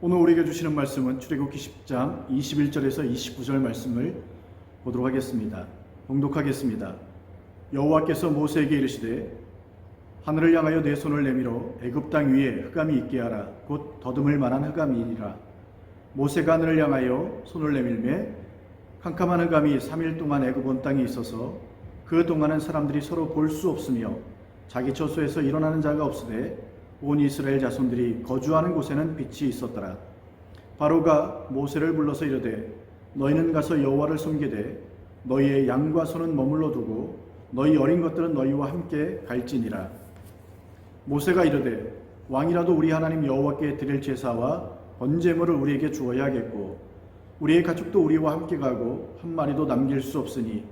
오늘 우리에게 주시는 말씀은 출애굽기 10장 21절에서 29절 말씀을 보도록 하겠습니다. 봉독하겠습니다. 여호와께서 모세에게 이르시되 하늘을 향하여 내 손을 내밀어 애굽 땅 위에 흑암이 있게 하라. 곧 더듬을 만한 흑암이니라. 모세가 하늘을 향하여 손을 내밀매 캄캄한 흑암이 3일 동안 애굽 온 땅에 있어서 그 동안은 사람들이 서로 볼 수 없으며 자기 처소에서 일어나는 자가 없으되 온 이스라엘 자손들이 거주하는 곳에는 빛이 있었더라. 바로가 모세를 불러서 이르되 너희는 가서 여호와를 섬기되 너희의 양과 소는 머물러 두고 너희 어린 것들은 너희와 함께 갈지니라. 모세가 이르되 왕이라도 우리 하나님 여호와께 드릴 제사와 번제물을 우리에게 주어야 하겠고 우리의 가축도 우리와 함께 가고 한 마리도 남길 수 없으니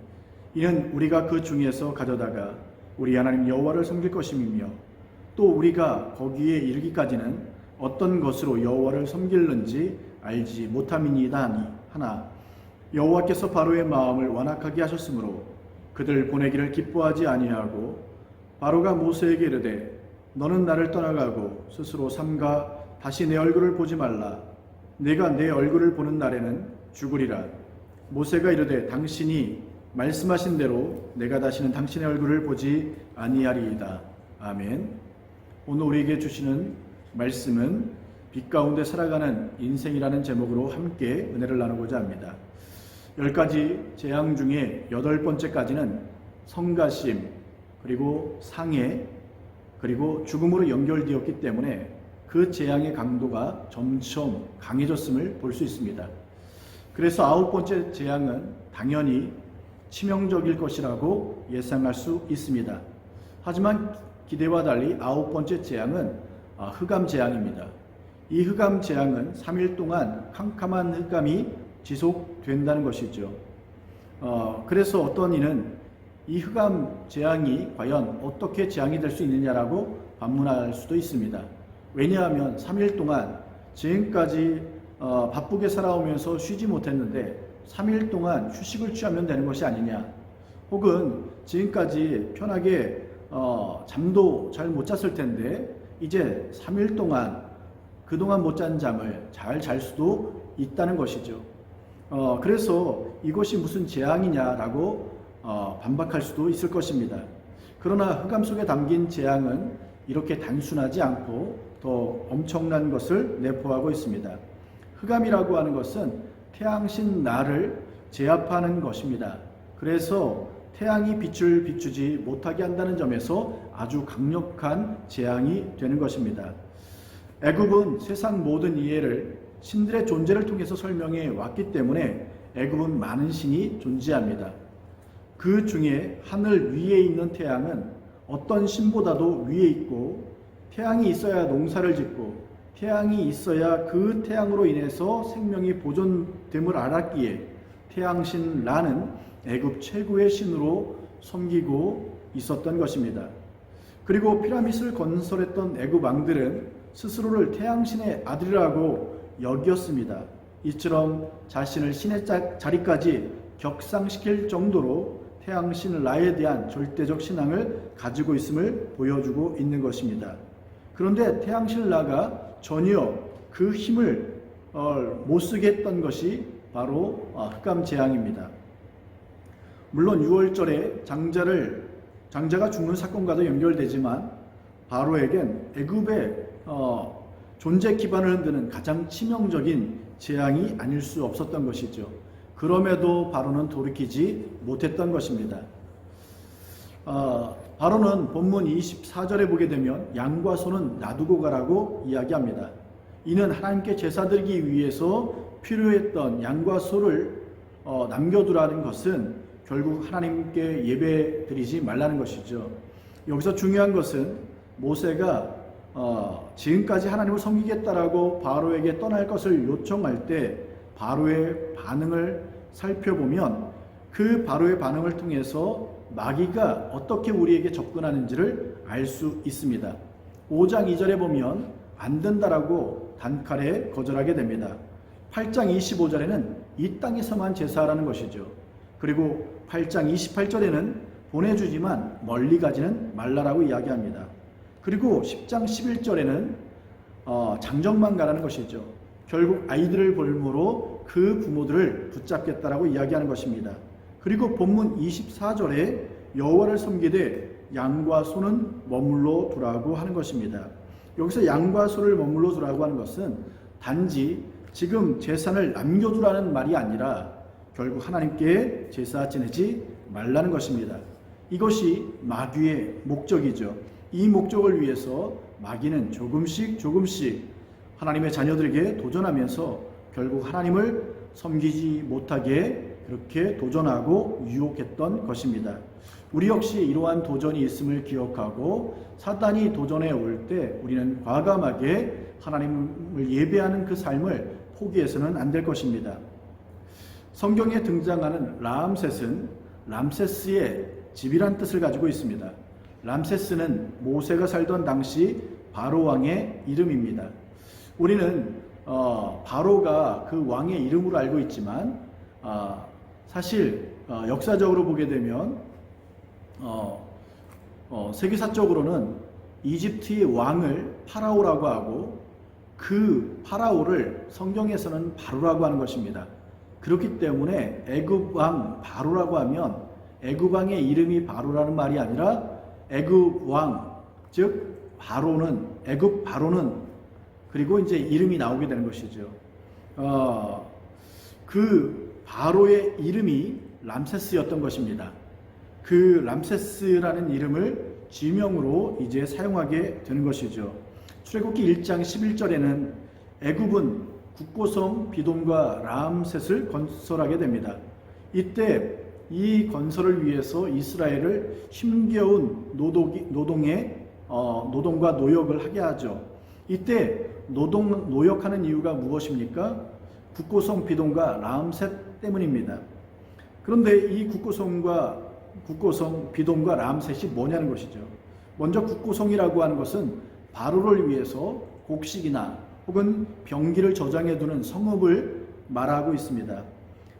이는 우리가 그 중에서 가져다가 우리 하나님 여호와를 섬길 것임이며 또 우리가 거기에 이르기까지는 어떤 것으로 여호와를 섬길는지 알지 못함이니이다 하나 여호와께서 바로의 마음을 완악하게 하셨으므로 그들 보내기를 기뻐하지 아니하고 바로가 모세에게 이르되 너는 나를 떠나가고 스스로 삼가 다시 내 얼굴을 보지 말라. 내가 내 얼굴을 보는 날에는 죽으리라. 모세가 이르되 당신이 말씀하신 대로 내가 다시는 당신의 얼굴을 보지 아니하리이다. 아멘. 오늘 우리에게 주시는 말씀은 빛 가운데 살아가는 인생이라는 제목으로 함께 은혜를 나누고자 합니다. 10가지 재앙 중에 8번째까지는 성가심, 그리고 상해, 그리고 죽음으로 연결되었기 때문에 그 재앙의 강도가 점점 강해졌음을 볼 수 있습니다. 그래서 9번째 재앙은 당연히 치명적일 것이라고 예상할 수 있습니다. 하지만 기대와 달리 9번째 재앙은 흑암 재앙입니다. 이 흑암 재앙은 3일 동안 캄캄한 흑암이 지속된다는 것이죠. 그래서 어떤 이는 이 흑암 재앙이 과연 어떻게 재앙이 될 수 있느냐라고 반문할 수도 있습니다. 왜냐하면 3일 동안 지금까지 바쁘게 살아오면서 쉬지 못했는데 3일 동안 휴식을 취하면 되는 것이 아니냐, 혹은 지금까지 편하게 잠도 잘 못 잤을 텐데 이제 3일 동안 그동안 못 잔 잠을 잘 잘 수도 있다는 것이죠. 그래서 이것이 무슨 재앙이냐라고 반박할 수도 있을 것입니다. 그러나 흑암 속에 담긴 재앙은 이렇게 단순하지 않고 더 엄청난 것을 내포하고 있습니다. 흑암이라고 하는 것은 태양신 날을 제압하는 것입니다. 그래서 태양이 빛을 비추지 못하게 한다는 점에서 아주 강력한 재앙이 되는 것입니다. 애굽은 세상 모든 이해를 신들의 존재를 통해서 설명해 왔기 때문에 애굽은 많은 신이 존재합니다. 그 중에 하늘 위에 있는 태양은 어떤 신보다도 위에 있고, 태양이 있어야 농사를 짓고 태양이 있어야 그 태양으로 인해서 생명이 보존됨을 알았기에 태양신 라는 애굽 최고의 신으로 섬기고 있었던 것입니다. 그리고 피라밋을 건설했던 애굽 왕들은 스스로를 태양신의 아들이라고 여겼습니다. 이처럼 자신을 신의 자리까지 격상시킬 정도로 태양신 라에 대한 절대적 신앙을 가지고 있음을 보여주고 있는 것입니다. 그런데 태양신 라가 전혀 그 힘을 못 쓰게 했던 것이 바로 흑암 재앙입니다. 물론 6월절에 장자가 죽는 사건과도 연결되지만 바로에겐 애굽의 존재 기반을 흔드는 가장 치명적인 재앙이 아닐 수 없었던 것이죠. 그럼에도 바로는 돌이키지 못했던 것입니다. 바로는 본문 24절에 보게 되면 양과 소는 놔두고 가라고 이야기합니다. 이는 하나님께 제사 드리기 위해서 필요했던 양과 소를 남겨두라는 것은 결국 하나님께 예배 드리지 말라는 것이죠. 여기서 중요한 것은 모세가 지금까지 하나님을 섬기겠다라고 바로에게 떠날 것을 요청할 때 바로의 반응을 살펴보면 그 바로의 반응을 통해서 마귀가 어떻게 우리에게 접근하는지를 알 수 있습니다. 5장 2절에 보면 안 된다라고 단칼에 거절하게 됩니다. 8장 25절에는 이 땅에서만 제사하라는 것이죠. 그리고 8장 28절에는 보내주지만 멀리 가지는 말라라고 이야기합니다. 그리고 10장 11절에는 장정만 가라는 것이죠. 결국 아이들을 볼모로 그 부모들을 붙잡겠다라고 이야기하는 것입니다. 그리고 본문 24절에 여호와를 섬기되 양과 소는 머물러 두라고 하는 것입니다. 여기서 양과 소를 머물러 두라고 하는 것은 단지 지금 제사를 남겨두라는 말이 아니라 결국 하나님께 제사 지내지 말라는 것입니다. 이것이 마귀의 목적이죠. 이 목적을 위해서 마귀는 조금씩 하나님의 자녀들에게 도전하면서 결국 하나님을 섬기지 못하게 그렇게 도전하고 유혹했던 것입니다. 우리 역시 이러한 도전이 있음을 기억하고 사단이 도전해 올 때 우리는 과감하게 하나님을 예배하는 그 삶을 포기해서는 안 될 것입니다. 성경에 등장하는 람셋은 람세스의 집이란 뜻을 가지고 있습니다. 람세스는 모세가 살던 당시 바로 왕의 이름입니다. 우리는 바로가 그 왕의 이름으로 알고 있지만 사실 역사적으로 보게 되면 세계사적으로는 이집트의 왕을 파라오라고 하고 그 파라오를 성경에서는 바로라고 하는 것입니다. 그렇기 때문에 애굽 왕 바로라고 하면 애굽 왕의 이름이 바로라는 말이 아니라 애굽 왕, 즉 바로는 애굽 바로는 그리고 이제 이름이 나오게 되는 것이죠. 그 바로의 이름이 람세스였던 것입니다. 그 람세스라는 이름을 지명으로 이제 사용하게 되는 것이죠. 출애굽기 1장 11절에는 애굽은 국고성 비돔과 람셋을 건설하게 됩니다. 이때 이 건설을 위해서 이스라엘을 힘겨운 노동과 노역을 하게 하죠. 이때 노역하는 이유가 무엇입니까? 국고성 비돔과 람셋 때문입니다. 그런데 이 국고성 비돔과 람셋이 뭐냐는 것이죠. 먼저 국고성이라고 하는 것은 바로를 위해서 곡식이나 혹은 병기를 저장해 두는 성읍을 말하고 있습니다.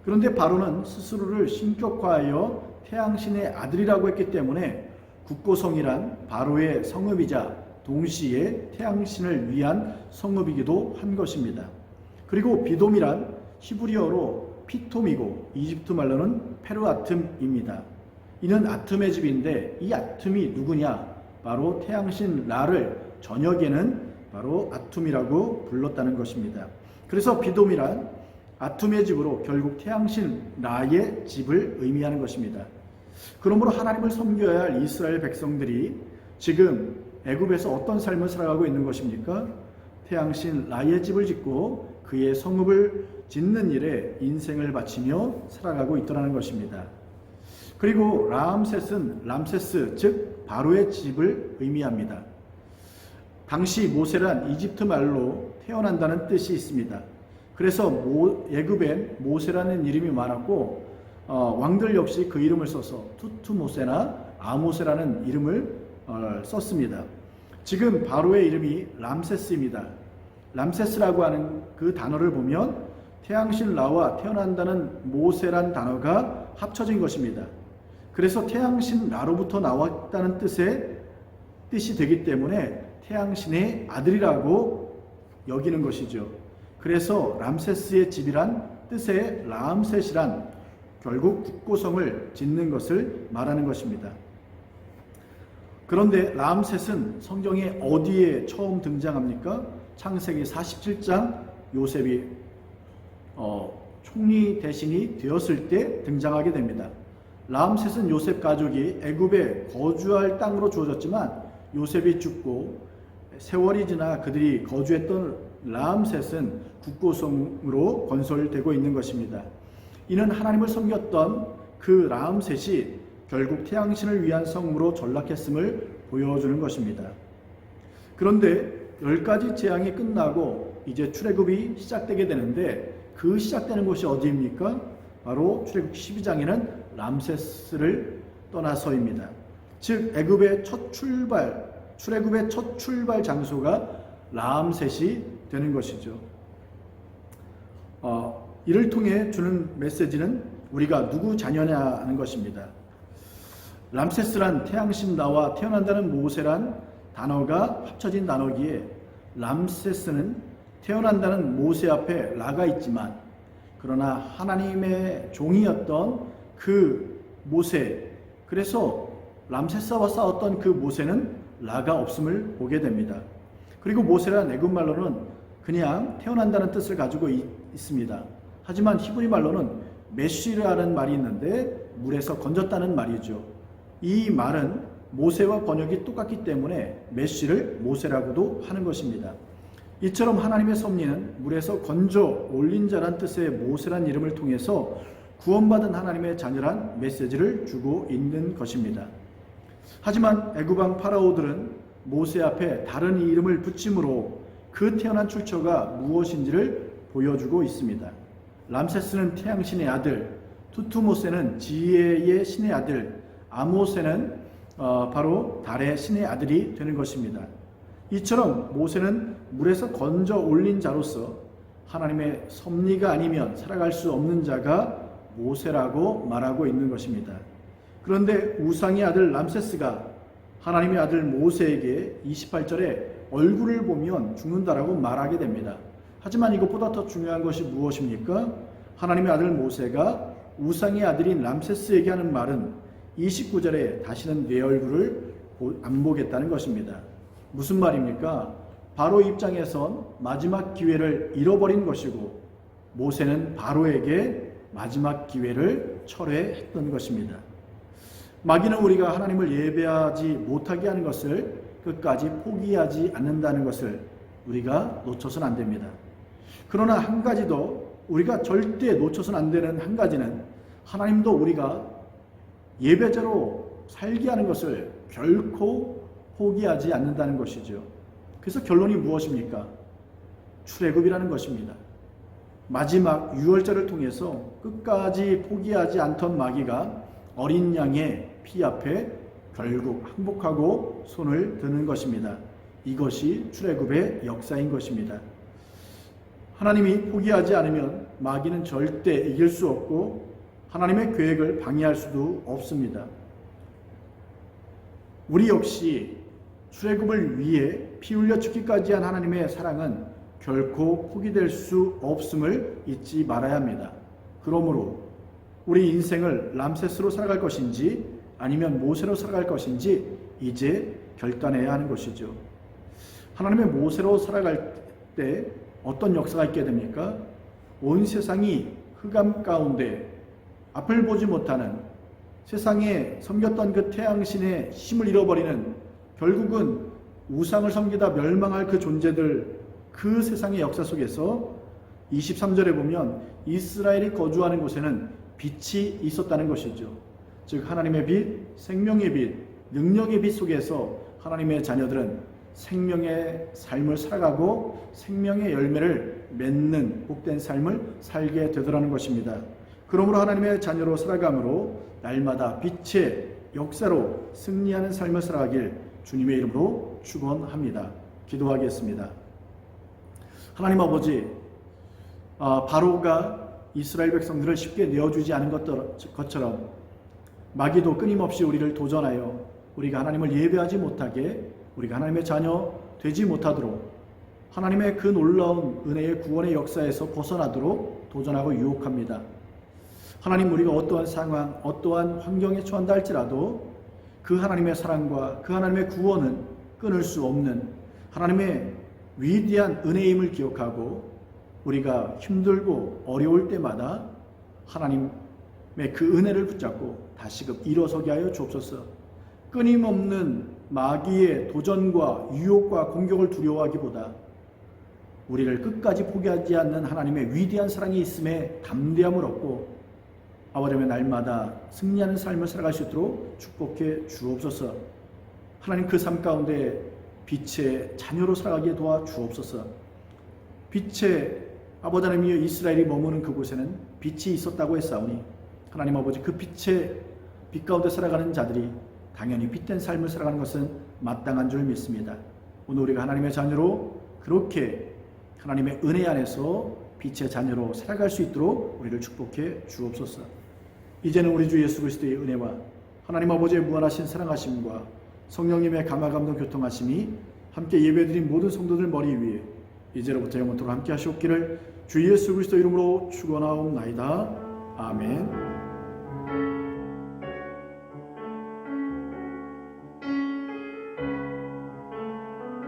그런데 바로는 스스로를 신격화하여 태양신의 아들이라고 했기 때문에 국고성이란 바로의 성읍이자 동시에 태양신을 위한 성읍이기도 한 것입니다. 그리고 비돔이란 히브리어로 피톰이고 이집트 말로는 페르아툼입니다. 이는 아툼의 집인데 이 아툼이 누구냐? 바로 태양신 라를 저녁에는 바로 아툼이라고 불렀다는 것입니다. 그래서 비돔이란 아툼의 집으로 결국 태양신 라의 집을 의미하는 것입니다. 그러므로 하나님을 섬겨야 할 이스라엘 백성들이 지금 애굽에서 어떤 삶을 살아가고 있는 것입니까? 태양신 라의 집을 짓고 그의 성읍을 짓는 일에 인생을 바치며 살아가고 있더라는 것입니다. 그리고 람세스 즉 바로의 집을 의미합니다. 당시 모세란 이집트 말로 태어난다는 뜻이 있습니다. 그래서 애굽엔 모세라는 이름이 많았고 왕들 역시 그 이름을 써서 투투모세나 아모세라는 이름을 썼습니다. 지금 바로의 이름이 람세스입니다. 람세스라고 하는 그 단어를 보면 태양신 라와 태어난다는 모세란 단어가 합쳐진 것입니다. 그래서 태양신 라로부터 나왔다는 뜻이 되기 때문에 태양신의 아들이라고 여기는 것이죠. 그래서 람세스의 집이란 뜻의 람셋이란 결국 국고성을 짓는 것을 말하는 것입니다. 그런데 람셋은 성경에 어디에 처음 등장합니까? 창세기 47장 요셉이 총리 대신이 되었을 때 등장하게 됩니다. 람셋은 요셉 가족이 애굽에 거주할 땅으로 주어졌지만 요셉이 죽고 세월이 지나 그들이 거주했던 람셋은 국고성으로 건설되고 있는 것입니다. 이는 하나님을 섬겼던 그 람셋이 결국 태양신을 위한 성으로 전락했음을 보여주는 것입니다. 그런데 10가지 재앙이 끝나고 이제 출애굽이 시작되게 되는데 그 시작되는 곳이 어디입니까? 바로 출애굽 12장에는 람세스를 떠나서입니다. 즉 애굽의 출애굽의 첫 출발 장소가 람셋이 되는 것이죠. 이를 통해 주는 메시지는 우리가 누구 자녀냐는 것입니다. 람세스란 태양신 라와 태어난다는 모세란 단어가 합쳐진 단어기에 람세스는 태어난다는 모세 앞에 라가 있지만, 그러나 하나님의 종이었던 그 모세, 그래서 람세스와 싸웠던 그 모세는 라가 없음을 보게 됩니다. 그리고 모세란 애굽 말로는 그냥 태어난다는 뜻을 가지고 있습니다. 하지만 히브리 말로는 메쉬라는 말이 있는데 물에서 건졌다는 말이죠. 이 말은 모세와 번역이 똑같기 때문에 메쉬를 모세라고도 하는 것입니다. 이처럼 하나님의 섭리는 물에서 건져 올린 자란 뜻의 모세란 이름을 통해서 구원받은 하나님의 자녀란 메시지를 주고 있는 것입니다. 하지만 애굽 왕 파라오들은 모세 앞에 다른 이름을 붙임으로 그 태어난 출처가 무엇인지를 보여주고 있습니다. 람세스는 태양신의 아들, 투투모세는 지혜의 신의 아들, 아모세는 바로 달의 신의 아들이 되는 것입니다. 이처럼 모세는 물에서 건져 올린 자로서 하나님의 섭리가 아니면 살아갈 수 없는 자가 모세라고 말하고 있는 것입니다. 그런데 우상의 아들 람세스가 하나님의 아들 모세에게 28절에 얼굴을 보면 죽는다라고 말하게 됩니다. 하지만 이것보다 더 중요한 것이 무엇입니까? 하나님의 아들 모세가 우상의 아들인 람세스에게 하는 말은 29절에 다시는 내 얼굴을 안 보겠다는 것입니다. 무슨 말입니까? 바로 입장에선 마지막 기회를 잃어버린 것이고 모세는 바로에게 마지막 기회를 철회했던 것입니다. 마귀는 우리가 하나님을 예배하지 못하게 하는 것을 끝까지 포기하지 않는다는 것을 우리가 놓쳐서는 안 됩니다. 그러나 한 가지 더 우리가 절대 놓쳐서는 안 되는 한 가지는 하나님도 우리가 예배자로 살게 하는 것을 결코 포기하지 않는다는 것이죠. 그래서 결론이 무엇입니까? 출애굽이라는 것입니다. 마지막 유월절을 통해서 끝까지 포기하지 않던 마귀가 어린 양의 피 앞에 결국 항복하고 손을 드는 것입니다. 이것이 출애굽의 역사인 것입니다. 하나님이 포기하지 않으면 마귀는 절대 이길 수 없고 하나님의 계획을 방해할 수도 없습니다. 우리 역시 출애굽을 위해 피 흘려 죽기까지 한 하나님의 사랑은 결코 포기될 수 없음을 잊지 말아야 합니다. 그러므로 우리 인생을 람세스로 살아갈 것인지 아니면 모세로 살아갈 것인지 이제 결단해야 하는 것이죠. 하나님의 모세로 살아갈 때 어떤 역사가 있게 됩니까? 온 세상이 흑암 가운데 앞을 보지 못하는 세상에 섬겼던 그 태양신의 힘을 잃어버리는 결국은 우상을 섬기다 멸망할 그 존재들 그 세상의 역사 속에서 23절에 보면 이스라엘이 거주하는 곳에는 빛이 있었다는 것이죠. 즉 하나님의 빛, 생명의 빛, 능력의 빛 속에서 하나님의 자녀들은 생명의 삶을 살아가고 생명의 열매를 맺는 복된 삶을 살게 되더라는 것입니다. 그러므로 하나님의 자녀로 살아감으로 날마다 빛의 역사로 승리하는 삶을 살아가길 주님의 이름으로 축원합니다. 기도하겠습니다. 하나님 아버지, 바로가 이스라엘 백성들을 쉽게 내어주지 않은 것처럼 마귀도 끊임없이 우리를 도전하여 우리가 하나님을 예배하지 못하게, 우리가 하나님의 자녀 되지 못하도록 하나님의 그 놀라운 은혜의 구원의 역사에서 벗어나도록 도전하고 유혹합니다. 하나님, 우리가 어떠한 상황, 어떠한 환경에 처한다 할지라도 그 하나님의 사랑과 그 하나님의 구원은 끊을 수 없는 하나님의 위대한 은혜임을 기억하고 우리가 힘들고 어려울 때마다 하나님의 그 은혜를 붙잡고 다시금 일어서게 하여 주옵소서. 끊임없는 마귀의 도전과 유혹과 공격을 두려워하기보다 우리를 끝까지 포기하지 않는 하나님의 위대한 사랑이 있음에 담대함을 얻고 아버지의 날마다 승리하는 삶을 살아갈 수 있도록 축복해 주옵소서. 하나님, 그 삶 가운데 빛의 자녀로 살아가게 도와 주옵소서. 빛의 아버지 하나님이여, 이스라엘이 머무는 그곳에는 빛이 있었다고 했사오니 하나님 아버지, 그 빛의 빛 가운데 살아가는 자들이 당연히 빛된 삶을 살아가는 것은 마땅한 줄 믿습니다. 오늘 우리가 하나님의 자녀로 그렇게 하나님의 은혜 안에서 빛의 자녀로 살아갈 수 있도록 우리를 축복해 주옵소서. 이제는 우리 주 예수 그리스도의 은혜와 하나님 아버지의 무한하신 사랑하심과 성령님의 감화 감동 교통하심이 함께 예배드린 모든 성도들 머리 위에 이제로부터 영원토록 함께 하시옵기를 주 예수 그리스도 이름으로 축원하옵나이다. 아멘.